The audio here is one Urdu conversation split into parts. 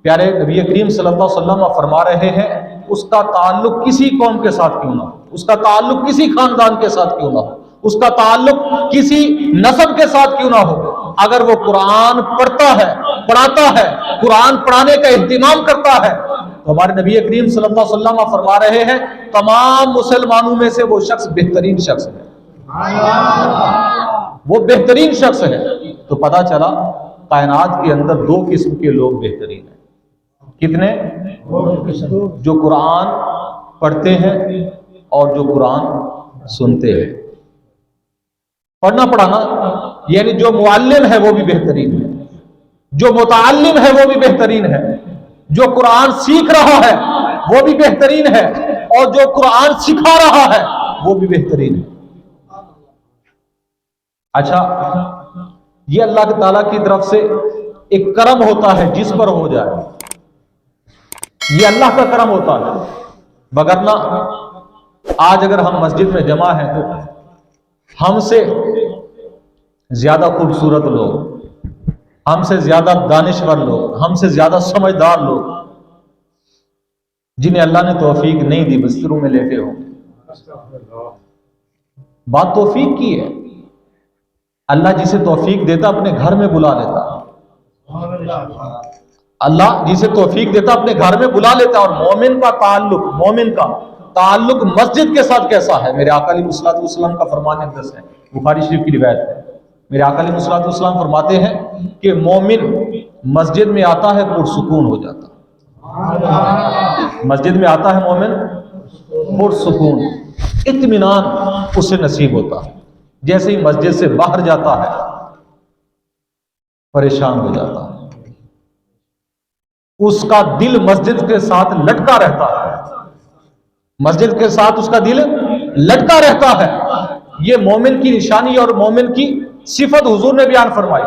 پیارے نبی کریم صلی اللہ علیہ وسلم فرما رہے ہیں اس کا تعلق کسی قوم کے ساتھ کیوں نہ ہو، اس کا تعلق کسی خاندان کے ساتھ کیوں نہ ہو، اس کا تعلق کسی نسب کے ساتھ کیوں نہ ہو، اگر وہ قرآن پڑھتا ہے، پڑھاتا ہے، قرآن پڑھانے کا اہتمام کرتا ہے، تو ہمارے نبی کریم صلی اللہ علیہ وسلم فرما رہے ہیں تمام مسلمانوں میں سے وہ شخص بہترین شخص ہے، وہ بہترین شخص ہے۔ تو پتہ چلا کائنات کے اندر دو قسم کے لوگ بہترین ہیں۔ کتنے؟ جو قرآن پڑھتے ہیں اور جو قرآن سنتے ہیں۔ پڑھنا پڑھانا یعنی جو معلم ہے وہ بھی بہترین ہے، جو متعلم ہے وہ بھی بہترین ہے، جو قرآن سیکھ رہا ہے وہ بھی بہترین ہے، اور جو قرآن سکھا رہا ہے وہ بھی بہترین ہے۔ اچھا، یہ اللہ تعالیٰ کی طرف سے ایک کرم ہوتا ہے جس پر ہو جائے، یہ اللہ کا کرم ہوتا ہے، وگرنہ آج اگر ہم مسجد میں جمع ہیں تو ہم سے زیادہ خوبصورت لوگ، ہم سے زیادہ دانشور لوگ، ہم سے زیادہ سمجھدار لوگ، جنہیں اللہ نے توفیق نہیں دی، بستروں میں لیٹے ہوں گے۔ بات توفیق کی ہے، اللہ جسے توفیق دیتا اپنے گھر میں بلا لیتا، اللہ جسے توفیق دیتا اپنے گھر میں بلا لیتا۔ اور مومن کا تعلق مسجد کے ساتھ کیسا ہے؟ میرے آقا علیہ الصلوۃ والسلام کا فرمان اقدس ہے، بخاری شریف کی روایت ہے، میرے آقا علیہ الصلوۃ والسلام فرماتے ہیں کہ مومن مسجد میں آتا ہے پرسکون ہو جاتا ہے، مسجد میں آتا ہے مومن پرسکون، اطمینان اسے نصیب ہوتا ہے، جیسے ہی مسجد سے باہر جاتا ہے پریشان ہو جاتا ہے، اس کا دل مسجد کے ساتھ لٹکا رہتا ہے، مسجد کے ساتھ اس کا دل لٹکا رہتا ہے۔ یہ مومن کی نشانی اور مومن کی صفت حضور نے بیان فرمائی،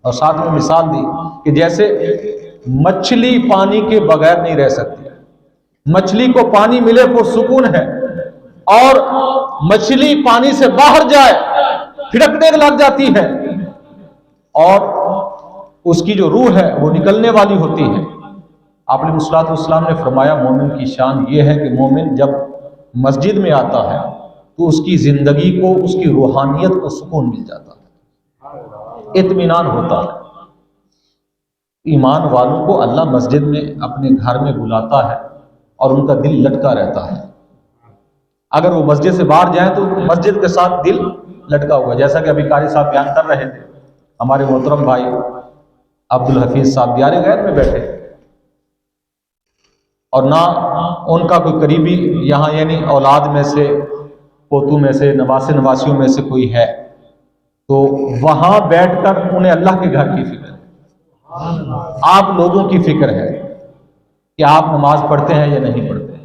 اور ساتھ میں مثال دی کہ جیسے مچھلی پانی کے بغیر نہیں رہ سکتی، مچھلی کو پانی ملے پرسکون ہے، اور مچھلی پانی سے باہر جائے پھڑکنے لگ جاتی ہے، اور اس کی جو روح ہے وہ نکلنے والی ہوتی ہے۔ آپ علیہ الصلوۃ والسلام نے فرمایا مومن کی شان یہ ہے کہ مومن جب مسجد میں آتا ہے تو اس کی زندگی کو، اس کی روحانیت کو سکون مل جاتا ہے، اطمینان ہوتا ہے۔ ایمان والوں کو اللہ مسجد میں اپنے گھر میں بلاتا ہے اور ان کا دل لٹکا رہتا ہے۔ اگر وہ مسجد سے باہر جائیں تو مسجد کے ساتھ دل لٹکا ہوا، جیسا کہ ابھی قاری صاحب بیان کر رہے تھے، ہمارے محترم بھائی عبدالحفیظ صاحب دیار غیر میں بیٹھے، اور نہ ان کا کوئی قریبی یہاں یعنی اولاد میں سے، پوتوں میں سے، نواسیوں میں سے کوئی ہے، تو وہاں بیٹھ کر انہیں اللہ کے گھر کی فکر ہے، آپ لوگوں کی فکر ہے کہ آپ نماز پڑھتے ہیں یا نہیں پڑھتے،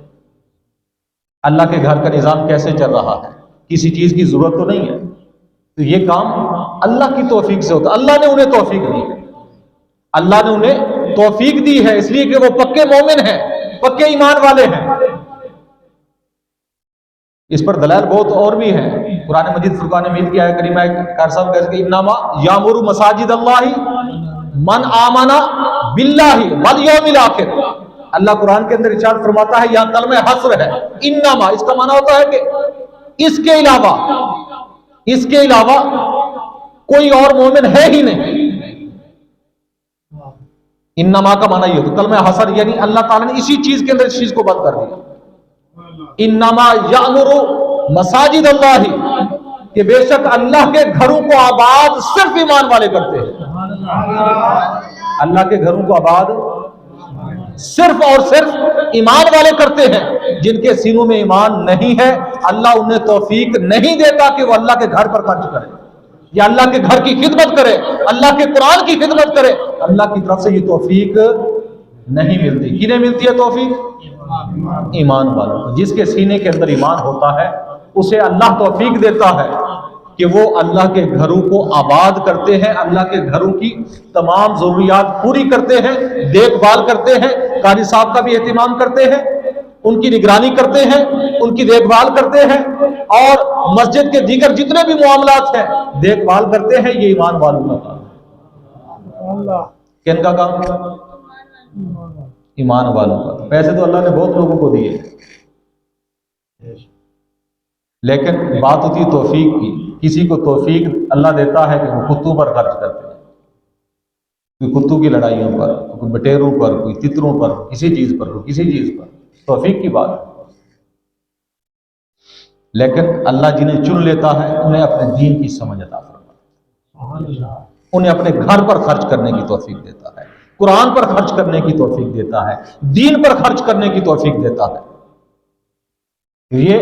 اللہ کے گھر کا نظام کیسے چل رہا ہے، کسی چیز کی ضرورت تو نہیں ہے۔ تو یہ کام اللہ کی توفیق سے ہوتا ہے، اللہ نے انہیں توفیق دی ہے، اللہ نے انہیں توفیق دی ہے، اس لیے کہ وہ پکے مومن ہیں، پکے ایمان والے ہیں۔ اس پر دلائل بہت اور بھی ہیں، قرآن مجید فرقان حمید کی آیت کریمہ قاری صاحب کہتے ہیں انما یامر مساجد اللہ من آمن باللہ والیوم الآخر، اللہ قرآن کے اندر ارشاد فرماتا ہے، یہاں کلمہ حصر ہے، انما، اس کا معنی ہوتا ہے کہ اس کے علاوہ کوئی اور مومن ہے ہی نہیں۔ انما کا معنی یہ ہوتا، کلمہ حصر یعنی اللہ تعالیٰ نے اسی چیز کے اندر اس چیز کو بند کر دیا، انما یامر مساجد اللہ، کہ بے شک اللہ کے گھروں کو آباد صرف ایمان والے کرتے ہیں، اللہ کے گھروں کو آباد صرف اور صرف ایمان والے کرتے ہیں۔ جن کے سینوں میں ایمان نہیں ہے اللہ انہیں توفیق نہیں دیتا کہ وہ اللہ کے گھر پر خرچ کرے یا اللہ کے گھر کی خدمت کرے، اللہ کے قرآن کی خدمت کرے، اللہ کی طرف سے یہ توفیق نہیں ملتی۔ کنہیں ملتی ہے توفیق؟ ایمان والوں کو۔ جس کے سینے کے اندر ایمان ہوتا ہے اسے اللہ توفیق دیتا ہے کہ وہ اللہ کے گھروں کو آباد کرتے ہیں، اللہ کے گھروں کی تمام ضروریات پوری کرتے ہیں، دیکھ بھال کرتے ہیں، قاری صاحب کا بھی اہتمام کرتے ہیں، ان کی نگرانی کرتے ہیں، ان کی دیکھ بھال کرتے ہیں، اور مسجد کے دیگر جتنے بھی معاملات ہیں دیکھ بھال کرتے ہیں۔ یہ ایمان والوں کا کام ہے۔ کن کا کام؟ ایمان والوں کا۔ پیسے تو اللہ نے بہت لوگوں کو دیے، لیکن بات ہوتی ہے توفیق کی۔ کسی کو توفیق اللہ دیتا ہے کہ وہ کتوں پر خرچ کرتے ہیں، کوئی کتوں کی لڑائیوں پر، کوئی بٹیروں پر، کوئی تتروں پر، کسی چیز پر، کوئی کسی چیز پر، توفیق کی بات ہے۔ لیکن اللہ جنہیں چن لیتا ہے انہیں اپنے دین کی سمجھ عطا فرماتا ہے، انہیں اپنے گھر پر خرچ کرنے کی توفیق دیتا ہے، قرآن پر خرچ کرنے کی توفیق دیتا ہے، دین پر خرچ کرنے کی توفیق دیتا ہے۔ یہ